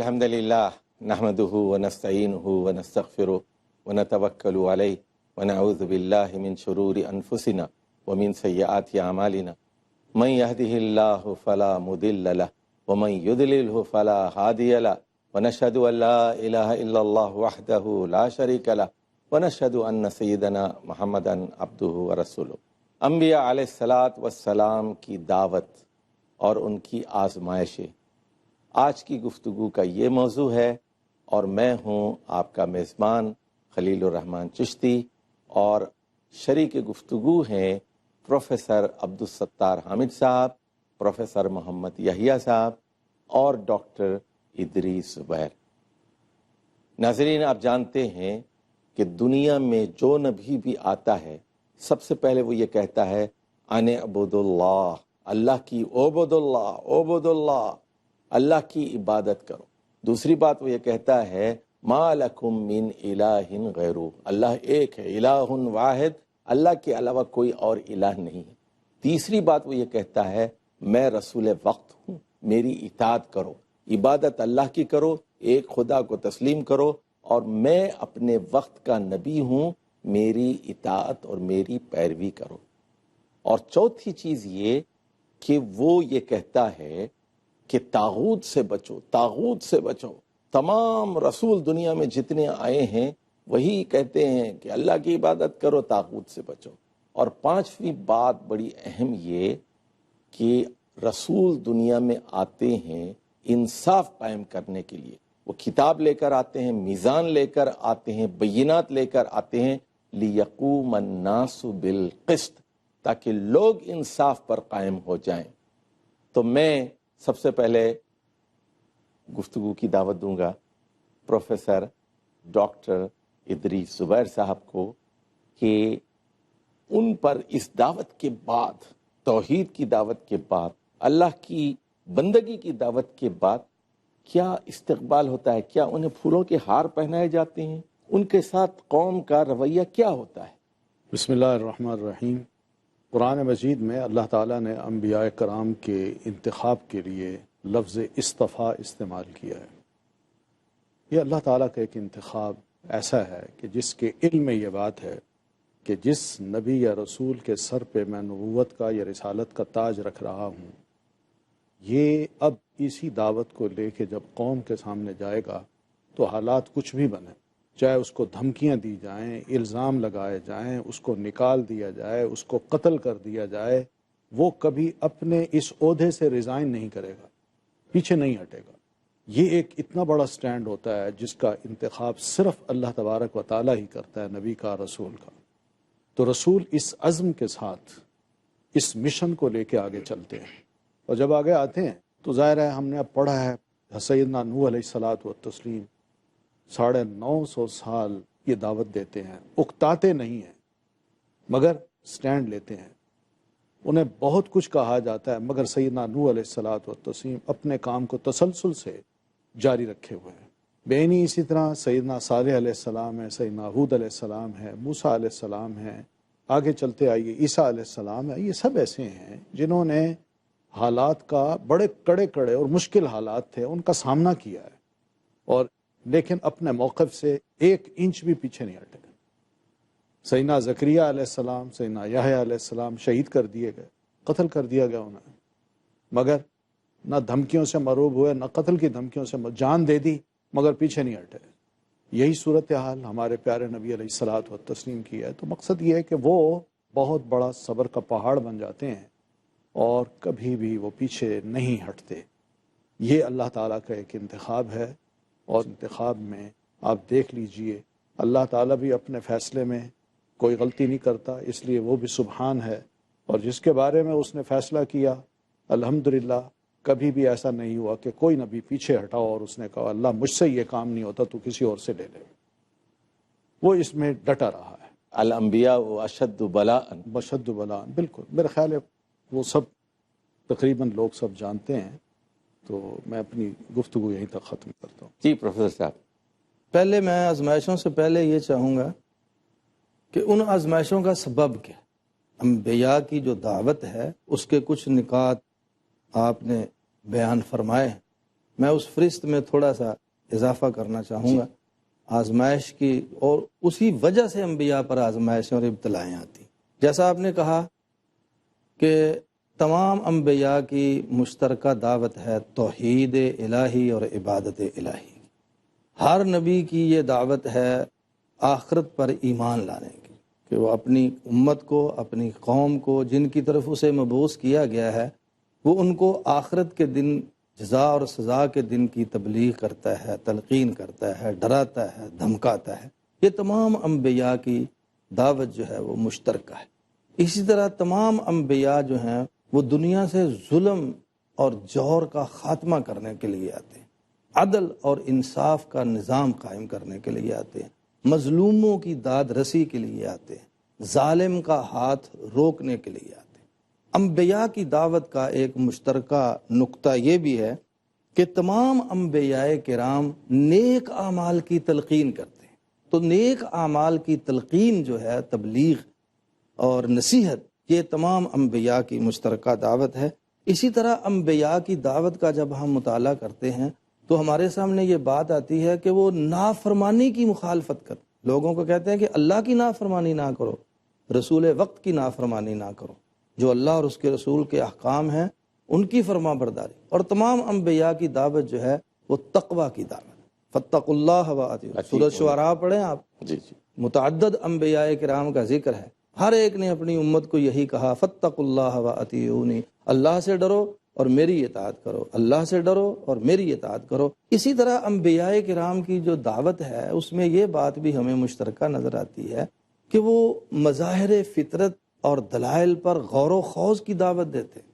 الحمدللہ نحمدہ ونستعینہ ونستغفرہ ونتوکل علیہ ونعوذ باللہ من شرور انفسنا ومن سیئات اعمالنا من یہدہ اللہ فلا مضل لہ ومن یضللہ فلا ہادی لہ ونشہد ان لا الہ الا اللہ وحدہ لا شریک لہ ونشہد ان سیدنا محمدا عبدہ ورسولہ۔ انبیاء علیہ الصلاۃ والسلام کی دعوت اور ان کی آزمائشیں، آج کی گفتگو کا یہ موضوع ہے، اور میں ہوں آپ کا میزبان خلیل الرحمن چشتی، اور شریک گفتگو ہیں پروفیسر عبدالستار حامد صاحب، پروفیسر محمد یحییٰ صاحب اور ڈاکٹر ادریس زبیر۔ ناظرین، آپ جانتے ہیں کہ دنیا میں جو نبی بھی آتا ہے سب سے پہلے وہ یہ کہتا ہے ان اعبدوا اللہ، اللہ کی عبد اللہ، اللہ کی عبادت کرو۔ دوسری بات وہ یہ کہتا ہے ما لکم من الہ غیرہ، اللہ ایک ہے، الہ واحد، اللہ کے علاوہ کوئی اور الہ نہیں ہے۔ تیسری بات وہ یہ کہتا ہے میں رسول وقت ہوں، میری اطاعت کرو، عبادت اللہ کی کرو، ایک خدا کو تسلیم کرو، اور میں اپنے وقت کا نبی ہوں، میری اطاعت اور میری پیروی کرو۔ اور چوتھی چیز یہ کہ وہ یہ کہتا ہے کہ طاغوت سے بچو، طاغوت سے بچو۔ تمام رسول دنیا میں جتنے آئے ہیں وہی کہتے ہیں کہ اللہ کی عبادت کرو، طاغوت سے بچو۔ اور پانچویں بات بڑی اہم یہ کہ رسول دنیا میں آتے ہیں انصاف قائم کرنے کے لیے، وہ کتاب لے کر آتے ہیں، میزان لے کر آتے ہیں، بینات لے کر آتے ہیں، لیقوم الناس بالقسط، تاکہ لوگ انصاف پر قائم ہو جائیں۔ تو میں سب سے پہلے گفتگو کی دعوت دوں گا پروفیسر ڈاکٹر ادریس زبیر صاحب کو کہ ان پر اس دعوت کے بعد، توحید کی دعوت کے بعد، اللہ کی بندگی کی دعوت کے بعد کیا استقبال ہوتا ہے، کیا انہیں پھولوں کے ہار پہنائے جاتے ہیں، ان کے ساتھ قوم کا رویہ کیا ہوتا ہے؟ بسم اللہ الرحمن الرحیم۔ قرآن مجید میں اللہ تعالیٰ نے انبیاء کرام کے انتخاب کے لیے لفظ اصطفیٰ استعمال کیا ہے۔ یہ اللہ تعالیٰ کا ایک انتخاب ایسا ہے کہ جس کے علم میں یہ بات ہے کہ جس نبی یا رسول کے سر پہ میں نبوت کا یا رسالت کا تاج رکھ رہا ہوں، یہ اب اسی دعوت کو لے کے جب قوم کے سامنے جائے گا تو حالات کچھ بھی بنے، چاہے اس کو دھمکیاں دی جائیں، الزام لگائے جائیں، اس کو نکال دیا جائے، اس کو قتل کر دیا جائے، وہ کبھی اپنے اس عہدے سے ریزائن نہیں کرے گا، پیچھے نہیں ہٹے گا۔ یہ ایک اتنا بڑا سٹینڈ ہوتا ہے جس کا انتخاب صرف اللہ تبارک و تعالیٰ ہی کرتا ہے، نبی کا، رسول کا۔ تو رسول اس عزم کے ساتھ اس مشن کو لے کے آگے چلتے ہیں، اور جب آگے آتے ہیں تو ظاہر ہے ہم نے اب پڑھا ہے سیدنا نوح علیہ الصلاۃ والتسلیم 950 سال یہ دعوت دیتے ہیں، اکتاتے نہیں ہیں مگر سٹینڈ لیتے ہیں۔ انہیں بہت کچھ کہا جاتا ہے مگر سیدنا نوح علیہ الصلاۃ والتسلیم اپنے کام کو تسلسل سے جاری رکھے ہوئے ہیں۔ بینی اسی طرح سیدنا صالح علیہ السلام ہے، سیدنا ہود علیہ السلام ہے، موسیٰ علیہ السلام ہے، آگے چلتے آئیے عیسیٰ علیہ السلام ہے۔ یہ سب ایسے ہیں جنہوں نے حالات کا، بڑے کڑے اور مشکل حالات تھے، ان کا سامنا کیا ہے، اور لیکن اپنے موقف سے ایک انچ بھی پیچھے نہیں ہٹے۔ سیدنا زکریہ علیہ السلام، سیدنا یحییٰ علیہ السلام شہید کر دیے گئے، قتل کر دیا گیا انہیں، مگر نہ دھمکیوں سے مروب ہوئے، نہ قتل کی دھمکیوں سے، جان دے دی مگر پیچھے نہیں ہٹے۔ یہی صورتحال ہمارے پیارے نبی علیہ الصلاۃ والتسلیم کی ہے۔ تو مقصد یہ ہے کہ وہ بہت بڑا صبر کا پہاڑ بن جاتے ہیں اور کبھی بھی وہ پیچھے نہیں ہٹتے۔ یہ اللہ تعالیٰ کا ایک انتخاب ہے، اور انتخاب میں آپ دیکھ لیجئے اللہ تعالیٰ بھی اپنے فیصلے میں کوئی غلطی نہیں کرتا، اس لیے وہ بھی سبحان ہے، اور جس کے بارے میں اس نے فیصلہ کیا الحمدللہ کبھی بھی ایسا نہیں ہوا کہ کوئی نبی پیچھے ہٹاؤ اور اس نے کہا اللہ مجھ سے یہ کام نہیں ہوتا تو کسی اور سے لے لے۔ وہ اس میں ڈٹا رہا ہے۔ الانبیاء اشد بلاء، بشد بلاء، بالکل میرا خیال ہے وہ سب تقریباً لوگ سب جانتے ہیں۔ تو میں اپنی گفتگو یہیں تک ختم کرتا ہوں۔ جی پروفیسر صاحب۔ پہلے میں آزمائشوں سے پہلے یہ چاہوں گا کہ ان آزمائشوں کا سبب کیا، انبیاء کی جو دعوت ہے اس کے کچھ نکات آپ نے بیان فرمائے ہیں، میں اس فہرست میں تھوڑا سا اضافہ کرنا چاہوں گا آزمائش کی، اور اسی وجہ سے انبیاء پر آزمائشیں اور ابتلائیں آتی. جیسا آپ نے کہا کہ تمام انبیاء کی مشترکہ دعوت ہے توحید الہی اور عبادت الہی. ہر نبی کی یہ دعوت ہے آخرت پر ایمان لانے کی، کہ وہ اپنی امت کو، اپنی قوم کو جن کی طرف اسے مبعوث کیا گیا ہے، وہ ان کو آخرت کے دن، جزا اور سزا کے دن کی تبلیغ کرتا ہے، تلقین کرتا ہے، ڈراتا ہے، دھمکاتا ہے. یہ تمام انبیاء کی دعوت جو ہے وہ مشترکہ ہے. اسی طرح تمام انبیاء جو ہیں وہ دنیا سے ظلم اور جور کا خاتمہ کرنے کے لیے آتے ہیں، عدل اور انصاف کا نظام قائم کرنے کے لیے آتے ہیں، مظلوموں کی داد رسی کے لیے آتے ہیں، ظالم کا ہاتھ روکنے کے لیے آتے ہیں. انبیاء کی دعوت کا ایک مشترکہ نقطہ یہ بھی ہے کہ تمام انبیاء کرام نیک اعمال کی تلقین کرتے ہیں. تو نیک اعمال کی تلقین جو ہے، تبلیغ اور نصیحت، یہ تمام انبیاء کی مشترکہ دعوت ہے. اسی طرح انبیاء کی دعوت کا جب ہم مطالعہ کرتے ہیں تو ہمارے سامنے یہ بات آتی ہے کہ وہ نافرمانی کی مخالفت کرتے. لوگوں کو کہتے ہیں کہ اللہ کی نافرمانی نہ کرو، رسول وقت کی نافرمانی نہ کرو، جو اللہ اور اس کے رسول کے احکام ہیں ان کی فرما برداری. اور تمام انبیاء کی دعوت جو ہے وہ تقوی کی دعوت. فاتقوا اللہ واطیعون. سورۃ شعراء پڑھیں آپ، متعدد انبیاء کرام کا ذکر ہے. ہر ایک نے اپنی امت کو یہی کہا، فاتقوا اللہ واطیعونی، اللہ سے ڈرو اور میری اطاعت کرو، اللہ سے ڈرو اور میری اطاعت کرو. اسی طرح انبیاء کرام کی جو دعوت ہے اس میں یہ بات بھی ہمیں مشترکہ نظر آتی ہے کہ وہ مظاہر فطرت اور دلائل پر غور و خوض کی دعوت دیتے ہیں.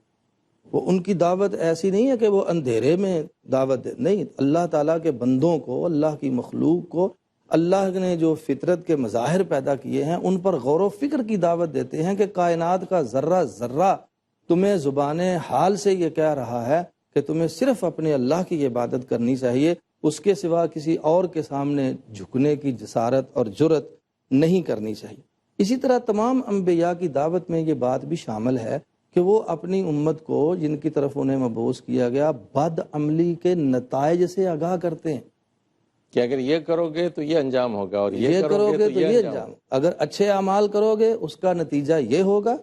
وہ ان کی دعوت ایسی نہیں ہے کہ وہ اندھیرے میں دعوت دے، نہیں، اللہ تعالیٰ کے بندوں کو، اللہ کی مخلوق کو اللہ نے جو فطرت کے مظاہر پیدا کیے ہیں ان پر غور و فکر کی دعوت دیتے ہیں کہ کائنات کا ذرہ ذرہ تمہیں زبان حال سے یہ کہہ رہا ہے کہ تمہیں صرف اپنے اللہ کی عبادت کرنی چاہیے، اس کے سوا کسی اور کے سامنے جھکنے کی جسارت اور جرت نہیں کرنی چاہیے. اسی طرح تمام انبیاء کی دعوت میں یہ بات بھی شامل ہے کہ وہ اپنی امت کو جن کی طرف انہیں مبعوث کیا گیا بد عملی کے نتائج سے آگاہ کرتے ہیں کہ اگر یہ کرو گے تو یہ انجام ہوگا، اور یہ کرو گے تو یہ انجام. اگر اچھے اعمال کرو گے اس کا نتیجہ یہ ہوگا،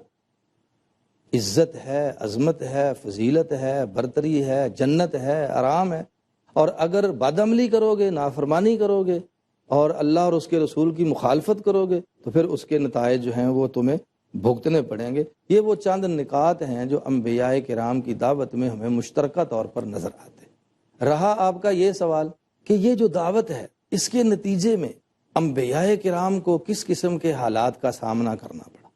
عزت ہے، عظمت ہے، فضیلت ہے، برتری ہے، جنت ہے، آرام ہے. اور اگر بد عملی کرو گے، نافرمانی کرو گے اور اللہ اور اس کے رسول کی مخالفت کرو گے تو پھر اس کے نتائج جو ہیں وہ تمہیں بھگتنے پڑیں گے. یہ وہ چند نکات ہیں جو انبیاء کرام کی دعوت میں ہمیں مشترکہ طور پر نظر آتے. رہا آپ کا یہ سوال کہ یہ جو دعوت ہے اس کے نتیجے میں انبیاء کرام کو کس قسم کے حالات کا سامنا کرنا پڑا.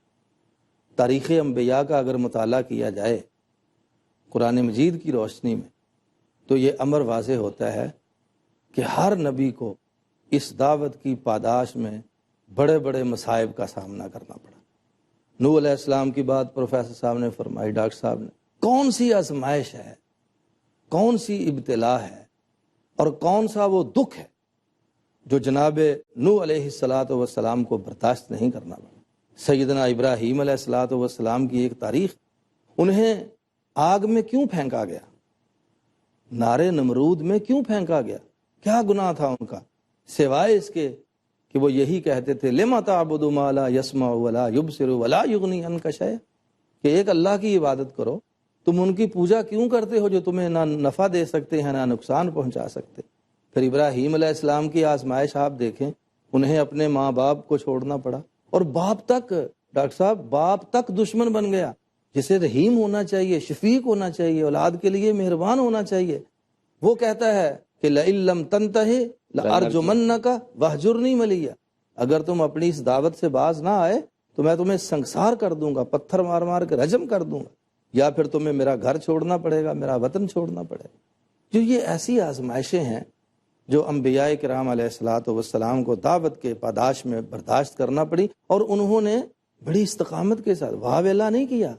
تاریخ انبیاء کا اگر مطالعہ کیا جائے قرآن مجید کی روشنی میں تو یہ امر واضح ہوتا ہے کہ ہر نبی کو اس دعوت کی پاداش میں بڑے بڑے مصائب کا سامنا کرنا پڑا. نوح علیہ السلام کی بات پروفیسر صاحب نے فرمائی، ڈاکٹر صاحب نے. کون سی آزمائش ہے، کون سی ابتلا ہے اور کون سا وہ دکھ ہے جو جناب نوح علیہ السلام کو برداشت نہیں کرنا پڑا. سیدنا ابراہیم علیہ السلام کی ایک تاریخ، انہیں آگ میں کیوں پھینکا گیا، نارے نمرود میں کیوں پھینکا گیا، کیا گناہ تھا ان کا، سوائے اس کے کہ وہ یہی کہتے تھے لما تعبد ما لا يسمع ولا يبصر ولا يغني عنك شيئا، کہ ایک اللہ کی عبادت کرو، تم ان کی پوجا کیوں کرتے ہو جو تمہیں نہ نفع دے سکتے ہیں نہ نقصان پہنچا سکتے. پھر ابراہیم علیہ السلام کی آزمائش آپ دیکھیں، انہیں اپنے ماں باپ کو چھوڑنا پڑا، اور باپ تک، ڈاکٹر صاحب، باپ تک دشمن بن گیا جسے رحیم ہونا چاہیے، شفیق ہونا چاہیے، اولاد کے لیے مہربان ہونا چاہیے. وہ کہتا ہے کہ لئن لم تنتہی لارجمنک واہجرنی ملیہ، اگر تم اپنی اس دعوت سے باز نہ آئے تو میں تمہیں سنگسار کر دوں گا، پتھر مار مار کے رجم کر دوں گا، یا پھر تمہیں میرا گھر چھوڑنا پڑے گا، میرا وطن چھوڑنا پڑے گا. جو یہ ایسی آزمائشیں ہیں جو انبیاء کرام علیہ السلام کو دعوت کے پاداش میں برداشت کرنا پڑی، اور انہوں نے بڑی استقامت کے ساتھ واہ ویلا نہیں کیا،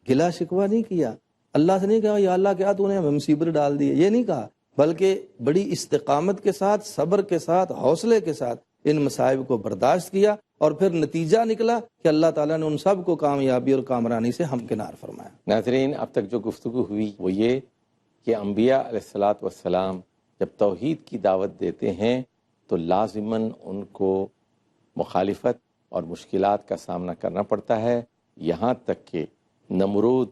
گلا شکوہ نہیں کیا، اللہ سے نہیں کہا یا اللہ کیا تو نے ہمیں مصیبت ڈال دی ہے، یہ نہیں کہا، بلکہ بڑی استقامت کے ساتھ، صبر کے ساتھ، حوصلے کے ساتھ ان مصائب کو برداشت کیا، اور پھر نتیجہ نکلا کہ اللہ تعالیٰ نے ان سب کو کامیابی اور کامرانی سے ہمکنار فرمایا. ناظرین، اب تک جو گفتگو ہوئی وہ یہ کہ انبیاء علیہ الصلاۃ والسلام جب توحید کی دعوت دیتے ہیں تو لازماً ان کو مخالفت اور مشکلات کا سامنا کرنا پڑتا ہے، یہاں تک کہ نمرود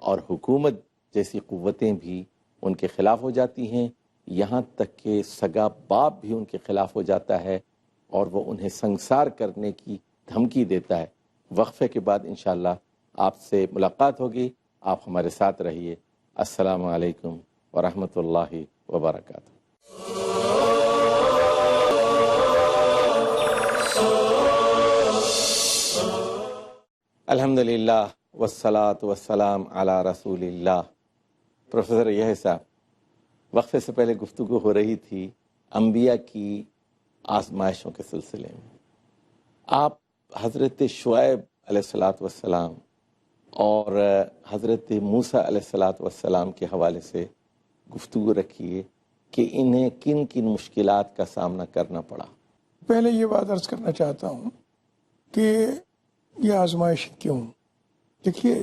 اور حکومت جیسی قوتیں بھی ان کے خلاف ہو جاتی ہیں، یہاں تک کہ سگا باپ بھی ان کے خلاف ہو جاتا ہے اور وہ انہیں سنسار کرنے کی دھمکی دیتا ہے۔ وقفے کے بعد انشاءاللہ آپ سے ملاقات ہوگی، آپ ہمارے ساتھ رہیے۔ السلام علیکم ورحمۃ اللہ وبرکاتہ۔ الحمدللہ والصلاة والسلام علی رسول اللہ۔ پروفیسر یحییٰ صاحب، وقفے سے پہلے گفتگو ہو رہی تھی انبیاء کی آزمائشوں کے سلسلے میں۔ آپ حضرت شعیب علیہ الصلاۃ والسلام اور حضرت موسیٰ علیہ الصلاۃ والسلام کے حوالے سے گفتگو رکھیے کہ انہیں کن کن مشکلات کا سامنا کرنا پڑا۔ پہلے یہ بات عرض کرنا چاہتا ہوں کہ یہ آزمائش کیوں؟ دیکھیے،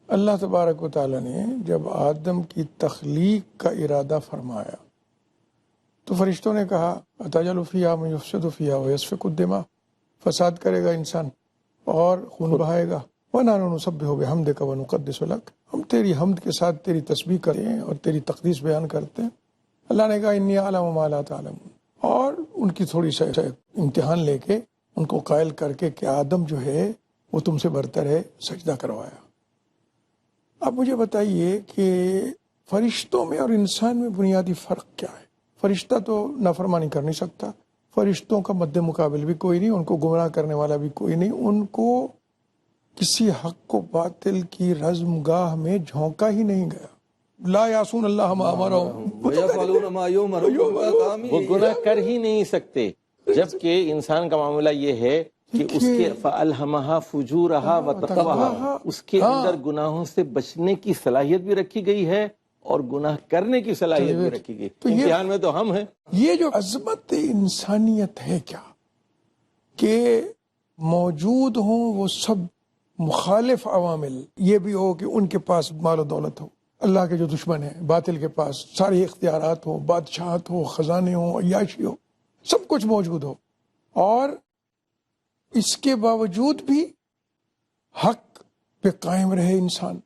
اللہ تبارک و تعالیٰ نے جب آدم کی تخلیق کا ارادہ فرمایا تو فرشتوں نے کہا اتجعل فیہا من یفسد فیہا ویسفک الدماء، فساد کرے گا انسان اور خون بہائے گا، وَنَحْنُ نُسَبِّحُ بِحَمْدِكَ وَنُقَدِّسُ لَكَ، ہم تیری حمد کے ساتھ تیری تسبیح کرتے ہیں اور تیری تقدیس بیان کرتے ہیں۔ اللہ نے کہا انی اعلم ما لا تعلمون، اور ان کی تھوڑی سا امتحان لے کے ان کو قائل کر کے کہ آدم جو ہے وہ تم سے برتر ہے، سجدہ کروایا۔ اب مجھے بتائیے کہ فرشتوں میں اور انسان میں بنیادی فرق کیا ہے؟ فرشتہ تو نافرمانی کر نہیں سکتا، فرشتوں کا مد مقابل بھی کوئی نہیں، ان کو گمراہ کرنے والا بھی کوئی نہیں، ان کو کسی حق و باطل کی رزم گاہ میں جھونکا ہی نہیں گیا۔ لا یعصون اللہ ما امرهم وَيَفْعَلُونَ مَا يُؤْمَرُونَ، وہ گناہ کر ہی نہیں سکتے، جبکہ انسان کا معاملہ یہ ہے کہ اس کے فَأَلْهَمَهَا فُجُورَهَا وَتَقْوَاهَا، اس کے اندر گناہوں سے بچنے کی صلاحیت بھی رکھی گئی ہے اور گناہ کرنے کی صلاحیت بھی رکھی گئی۔ امتحان میں تو ہم ہیں۔ یہ جو عظمت انسانیت ہے کیا کہ موجود ہوں وہ سب مخالف عوامل، یہ بھی ہو کہ ان کے پاس مال و دولت ہو، اللہ کے جو دشمن ہیں باطل کے پاس سارے اختیارات ہو، بادشاہت ہو، خزانے ہو، عیاشی ہو، سب کچھ موجود ہو، اور اس کے باوجود بھی حق پہ قائم رہے انسان،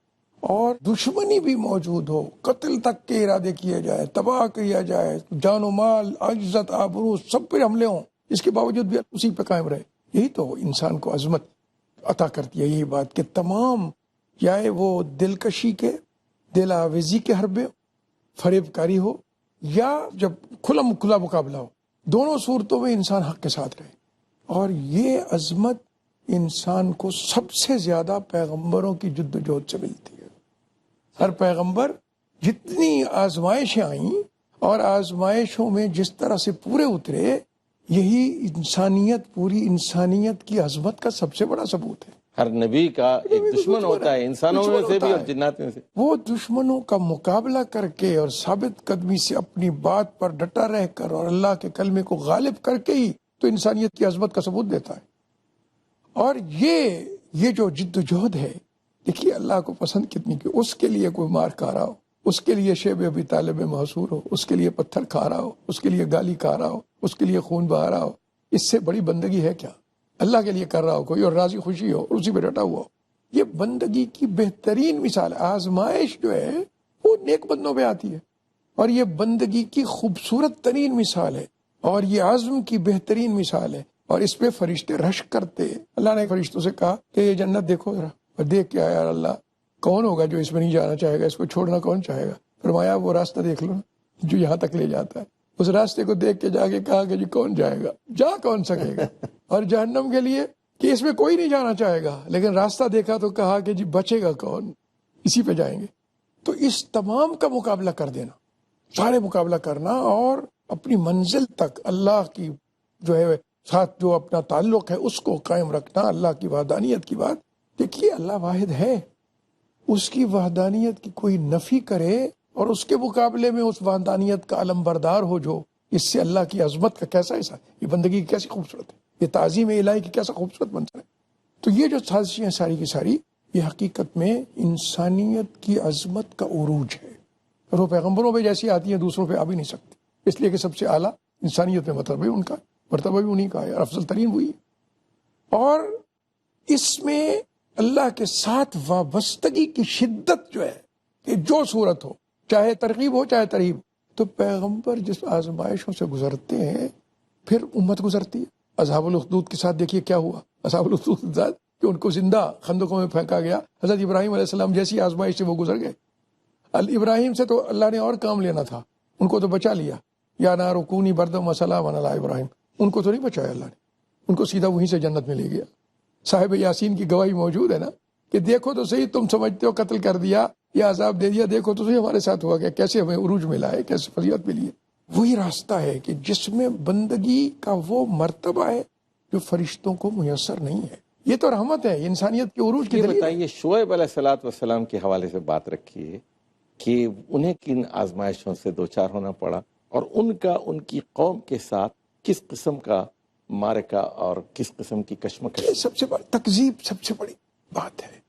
اور دشمنی بھی موجود ہو، قتل تک کے ارادے کیے جائے، تباہ کیا جائے، جان و مال، عزت، آبرو سب پہ حملے ہوں، اس کے باوجود بھی اسی پہ قائم رہے۔ یہی تو انسان کو عظمت عطا کرتی ہے، یہی بات کہ تمام چاہے وہ دلکشی کے، دل آویزی کے حربے، فریب کاری ہو، یا جب کھلا مقابلہ ہو، دونوں صورتوں میں انسان حق کے ساتھ رہے۔ اور یہ عظمت انسان کو سب سے زیادہ پیغمبروں کی جد و جہد سے ملتی ہے۔ ہر پیغمبر جتنی آزمائشیں آئیں اور آزمائشوں میں جس طرح سے پورے اترے، یہی انسانیت، پوری انسانیت کی عظمت کا سب سے بڑا ثبوت ہے۔ ہر نبی کا ایک دشمن ہوتا ہے، انسانوں میں سے بھی اور جنات میں سے۔ وہ دشمنوں کا مقابلہ کر کے اور ثابت قدمی سے اپنی بات پر ڈٹا رہ کر اور اللہ کے کلمے کو غالب کر کے ہی تو انسانیت کی عظمت کا ثبوت دیتا ہے۔ اور یہ جو جد و جہد ہے، دیکھیے اللہ کو پسند کتنی کی، اس کے لیے کوئی مار کھا رہا ہو، اس کے لیے شیب ابی طالب میں محصور ہو، اس کے لیے پتھر کھا رہا ہو، اس کے لیے گالی کھا رہا ہو، اس کے لیے خون بہا رہا ہو، اس سے بڑی بندگی ہے کیا؟ اللہ کے لیے کر رہا ہو کوئی اور راضی خوشی ہو اور اسی پہ ڈٹا ہوا ہو، یہ بندگی کی بہترین مثال ہے۔ آزمائش جو ہے وہ نیک بندوں پہ آتی ہے، اور یہ بندگی کی خوبصورت ترین مثال ہے، اور یہ عزم کی بہترین مثال ہے، اور اس پہ فرشتے رشک کرتے۔ اللہ نے فرشتوں سے کہا کہ یہ جنت دیکھو ذرا، اور دیکھ کے یار اللہ کون ہوگا جو اس میں نہیں جانا چاہے گا، اس کو چھوڑنا کون چاہے گا؟ فرمایا وہ راستہ دیکھ لو جو یہاں تک لے جاتا ہے۔ اس راستے کو دیکھ کے جا کے کہا کہ جی کون جائے گا، جا کون سکے گا؟ اور جہنم کے لیے کہ اس میں کوئی نہیں جانا چاہے گا، لیکن راستہ دیکھا تو کہا کہ جی بچے گا کون، اسی پہ جائیں گے۔ تو اس تمام کا مقابلہ کر دینا، سارے مقابلہ کرنا، اور اپنی منزل تک اللہ کی جو ہے ساتھ جو اپنا تعلق ہے اس کو قائم رکھنا، اللہ کی وحدانیت کی بات۔ دیکھیے اللہ واحد ہے، اس کی وحدانیت کی کوئی نفی کرے اور اس کے مقابلے میں اس وحدانیت کا علم بردار ہو، جو اس سے اللہ کی عظمت کا کیسا ایسا، یہ بندگی کی کیسی خوبصورت ہے، یہ تعظیم الہی کی کیسا خوبصورت منظر ہے۔ تو یہ جو سازشیں ہیں ساری کی ساری، یہ حقیقت میں انسانیت کی عظمت کا عروج ہے، اور وہ پیغمبروں پہ جیسی آتی ہیں دوسروں پہ آ بھی نہیں سکتی، اس لیے کہ سب سے اعلیٰ انسانیت میں مرتبہ ان کا، مرتبہ بھی انہیں کا ہے اور افضل ترین وہی ہے۔ اور اس میں اللہ کے ساتھ وابستگی کی شدت جو ہے کہ جو صورت ہو، چاہے ترغیب ہو چاہے ترہیب، تو پیغمبر جس آزمائشوں سے گزرتے ہیں پھر امت گزرتی ہے۔ اصحاب الاخدود کے ساتھ دیکھیے کیا ہوا، اصحاب الاخدود کے ساتھ کہ ان کو زندہ خندقوں میں پھینکا گیا، حضرت ابراہیم علیہ السلام جیسی آزمائش سے وہ گزر گئے۔ ابراہیم سے تو اللہ نے اور کام لینا تھا، ان کو تو بچا لیا، یا نار کونی بردم و سلام علی ابراہیم، ان کو تو نہیں بچایا اللہ نے، ان کو سیدھا وہیں سے جنت میں لے گیا۔ صاحب یاسین کی گواہی موجود ہے نا کہ دیکھو تو صحیح، تم سمجھتے ہو قتل کر دیا یا عذاب دے دیا، دیکھو تو صحیح ہمارے ساتھ ہوا، کیسے ہمیں عروج ملا ہے، کیسے فضیلت ملی ہے۔ وہی راستہ ہے کہ جس میں بندگی کا وہ مرتبہ ہے جو فرشتوں کو میسر نہیں ہے۔ یہ تو رحمت ہے، انسانیت کے عروج کی یہ دلیل ہے۔ بتائیے، شعیب علیہ السلام کے حوالے سے بات رکھیے کہ انہیں کن آزمائشوں سے دوچار ہونا پڑا، اور ان کا ان کی قوم کے ساتھ کس قسم کا معرکہ اور کس قسم کی کشمکش؟ یہ سب سے بڑی تکذیب، سب سے بڑی بات ہے،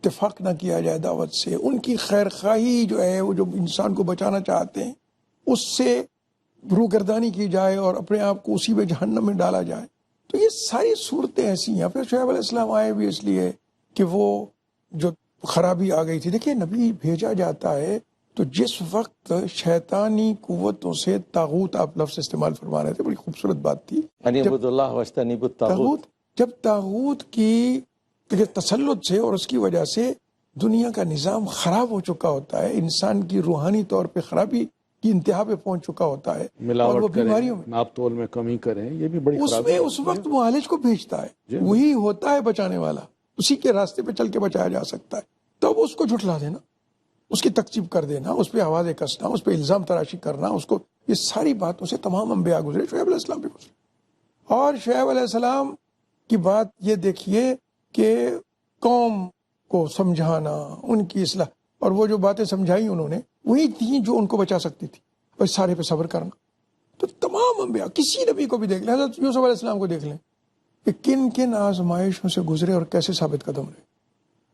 اتفاق نہ کیا جائے دعوت سے، ان کی خیر خواہی جو ہے، وہ جو انسان کو بچانا چاہتے ہیں اس سے روگردانی کی جائے اور اپنے آپ کو اسی میں جہنم میں ڈالا جائے۔ تو یہ ساری صورتیں ایسی ہیں۔ پھر شعیب علیہ السلام آئے بھی اس لیے کہ وہ جو خرابی آ گئی تھی، دیکھیے نبی بھیجا جاتا ہے تو جس وقت شیطانی قوتوں سے طاغوت، آپ لفظ استعمال فرما رہے تھے، بڑی خوبصورت بات تھی، ان اعبدوا اللہ واجتنبوا الطاغوت، جب طاغوت کی تسلط سے اور اس کی وجہ سے دنیا کا نظام خراب ہو چکا ہوتا ہے، انسان کی روحانی طور پہ خرابی کی انتہا پہ پہنچ چکا ہوتا ہے، اور وہ ملاوٹ بیماریوں کریں، میں، ناپ تول میں کمی کریں، یہ بھی بڑی اس خرابی میں ہے۔ اس وقت معالج کو بھیجتا ہے، جی۔ وہی ہوتا ہے بچانے والا، اسی کے راستے پہ چل کے بچایا جا سکتا ہے۔ تب اس کو جھٹلا دینا، اس کی تکذیب کر دینا، اس پہ آوازیں کسنا، اس پہ الزام تراشی کرنا، اس کو، یہ ساری باتوں سے تمام انبیاء گزرے، شعیب علیہ السلام بھی گزرے۔ اور شعیب علیہ السلام کی بات یہ دیکھیے کہ قوم کو سمجھانا، ان کی اصلاح، اور وہ جو باتیں سمجھائی انہوں نے وہی تھیں جو ان کو بچا سکتی تھی، اور سارے پہ صبر کرنا۔ تو تمام انبیاء، کسی نبی کو بھی دیکھ لیں، حضرت یوسف علیہ السلام کو دیکھ لیں کہ کن کن آزمائشوں سے گزرے اور کیسے ثابت قدم رہے،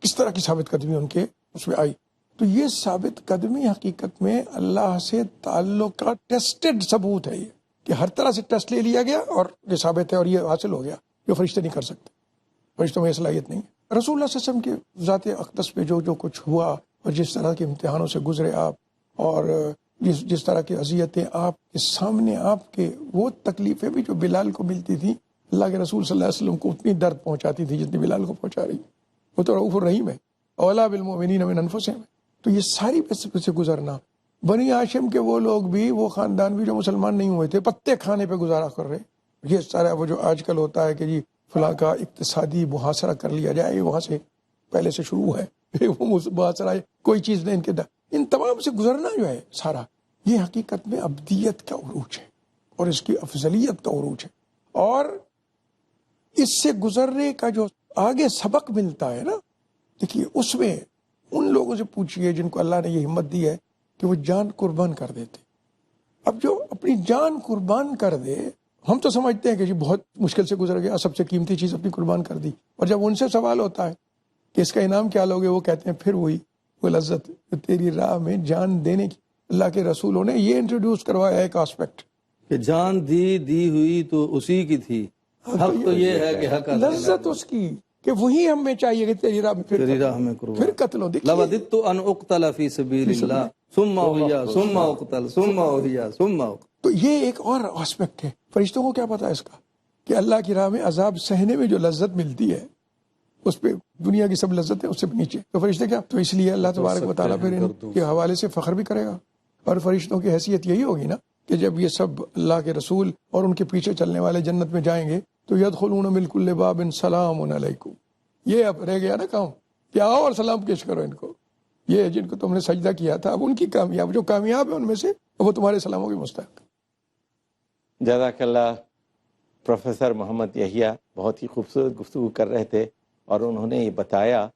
کس طرح کی ثابت قدمی ان کے اس میں آئی۔ تو یہ ثابت قدمی حقیقت میں اللہ سے تعلق کا ٹیسٹڈ ثبوت ہے، یہ کہ ہر طرح سے ٹیسٹ لے لیا گیا اور یہ ثابت ہے اور یہ حاصل ہو گیا، جو فرشتے نہیں کر سکتے، فرشتوں میں یہ صلاحیت نہیں ہے۔ رسول اللہ صلی اللہ علیہ وسلم کے ذات اقدس پہ جو کچھ ہوا اور جس طرح کے امتحانوں سے گزرے آپ، اور جس طرح کی اذیتیں آپ کے سامنے، آپ کے وہ تکلیفیں بھی جو بلال کو ملتی تھی، اللہ کے رسول صلی اللہ علیہ وسلم کو اتنی درد پہنچاتی تھی جتنی بلال کو پہنچا رہی، وہ تو رؤوف الرحیم ہے، اولا بالمؤمنین من انفسہم۔ تو یہ ساری پہ سے گزرنا، بنی ہاشم کے وہ لوگ بھی، وہ خاندان بھی جو مسلمان نہیں ہوئے تھے، پتے کھانے پہ گزارا کر رہے، یہ سارا وہ جو آج کل ہوتا ہے کہ جی فلاں کا اقتصادی محاصرہ کر لیا جائے، وہاں سے پہلے سے شروع ہے وہ محاصرہ، کوئی چیز نہیں، ان تمام سے گزرنا جو ہے سارا، یہ حقیقت میں ابدیت کا عروج ہے اور اس کی افضلیت کا عروج ہے۔ اور اس سے گزرنے کا جو آگے سبق ملتا ہے نا، دیکھیے اس میں ان لوگوں سے پوچھئے جن کو اللہ نے یہ ہمت دی ہے کہ وہ جان قربان کر دیتے۔ اب جو اپنی جان قربان کر دے، ہم تو سمجھتے ہیں کہ جی بہت مشکل سے گزر گیا، سب سے قیمتی چیز اپنی قربان کر دی، اور جب ان سے سوال ہوتا ہے کہ اس کا انعام کیا لوگے، وہ کہتے ہیں پھر وہی وہ لذت جو تیری راہ میں جان دینے کی۔ اللہ کے رسولوں نے یہ انٹروڈیوس کروایا ایک آسپیکٹ کہ جان دی ہوئی تو اسی کی تھی، حق تو یہ ہے کہ حق ادا لذت اس کی کہ وہی ہمیں چاہیے کہ تیری راہ میں تیری راہ میں قربان، پھر قتل ہو۔ دیکھیے لوددت ان اقتل فی سبیل اللہ ثم احیا ثم اقتل ثم احیا ثم اقتل۔ تو یہ ایک اور آسپیکٹ ہے، فرشتوں کو کیا پتا اس کا کہ اللہ کی راہ میں عذاب سہنے میں جو لذت ملتی ہے اس پہ دنیا کی سب لذت ہے اس سے نیچے، تو فرشتے کیا؟ تو اس لیے اللہ تبارک و تعالیٰ پھر ان کے حوالے سے فخر بھی کرے گا، اور فرشتوں کی حیثیت یہی ہوگی نا کہ جب یہ سب اللہ کے رسول اور ان کے پیچھے چلنے والے جنت میں جائیں گے تو یدخلون من کل باب سلام علیکم، یہ اب رہ گیا نا کام کہ آؤ اور سلام پیش کرو ان کو، یہ جن کو تم نے سجدہ کیا تھا اب ان کی کامیاب، جو کامیاب ہے ان میں سے وہ تمہارے سلاموں کے مستحق۔ جزاک اللہ۔ پروفیسر محمد یحییٰ بہت ہی خوبصورت گفتگو کر رہے تھے، اور انہوں نے یہ بتایا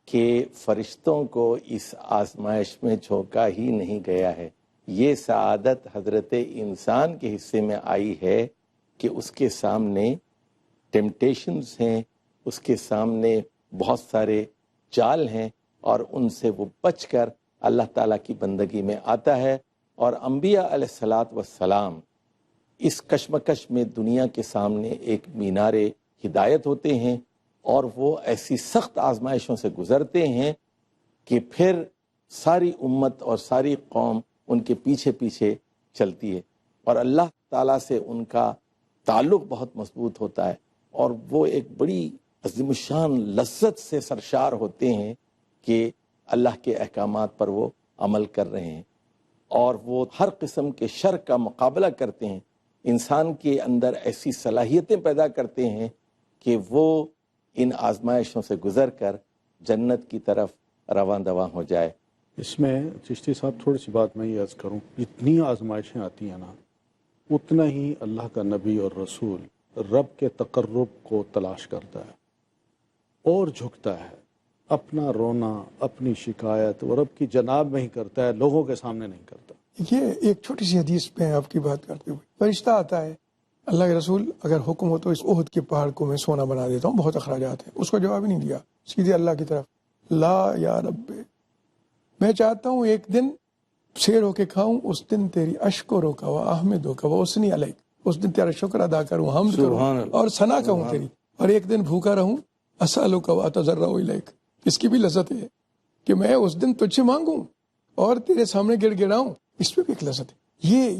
کہ فرشتوں کو اس آزمائش میں جھونکا ہی نہیں گیا ہے، یہ سعادت حضرت انسان کے حصے میں آئی ہے کہ اس کے سامنے ٹیمپٹیشنز ہیں، اس کے سامنے بہت سارے جال ہیں، اور ان سے وہ بچ کر اللہ تعالیٰ کی بندگی میں آتا ہے، اور انبیاء علیہ الصلاۃ والسلام اس کشمکش میں دنیا کے سامنے ایک مینار ہدایت ہوتے ہیں، اور وہ ایسی سخت آزمائشوں سے گزرتے ہیں کہ پھر ساری امت اور ساری قوم ان کے پیچھے پیچھے چلتی ہے، اور اللہ تعالیٰ سے ان کا تعلق بہت مضبوط ہوتا ہے، اور وہ ایک بڑی عظیم الشان لذت سے سرشار ہوتے ہیں کہ اللہ کے احکامات پر وہ عمل کر رہے ہیں، اور وہ ہر قسم کے شر کا مقابلہ کرتے ہیں، انسان کے اندر ایسی صلاحیتیں پیدا کرتے ہیں کہ وہ ان آزمائشوں سے گزر کر جنت کی طرف رواں دواں ہو جائے۔ اس میں چشتی صاحب تھوڑی سی بات میں یہ عرض کروں، جتنی آزمائشیں آتی ہیں نا، اتنا ہی اللہ کا نبی اور رسول رب کے تقرب کو تلاش کرتا ہے اور جھکتا ہے، اپنا رونا، اپنی شکایت وہ رب کی جناب میں ہی کرتا ہے، لوگوں کے سامنے نہیں کرتا۔ یہ ایک چھوٹی سی حدیث پہ آپ کی بات کرتے ہوئے، فرشتہ آتا ہے، اللہ کے رسول اگر حکم ہو تو اس احد کے پہاڑ کو میں سونا بنا دیتا ہوں، بہت اخراجات ہیں۔ اس کو جواب ہی نہیں دیا، سیدھے اللہ کی طرف، لا یا رب، میں چاہتا ہوں ایک دن شیر ہو کے کھاؤں، اس دن تیری اشکروں کا و احمدوں کا و اسنی علیک، اس دن تیرا شکر ادا کروں، حمد کروں اور ثنا کہوں تیری، اور ایک دن بھوکا رہوں، اسالک و اتضرع الیک، اس کی بھی لذت ہے کہ میں اس دن تجھ سے مانگوں اور تیرے سامنے گڑ گڑاؤں، اس پہ بھی ایک لذت ہے۔ یہ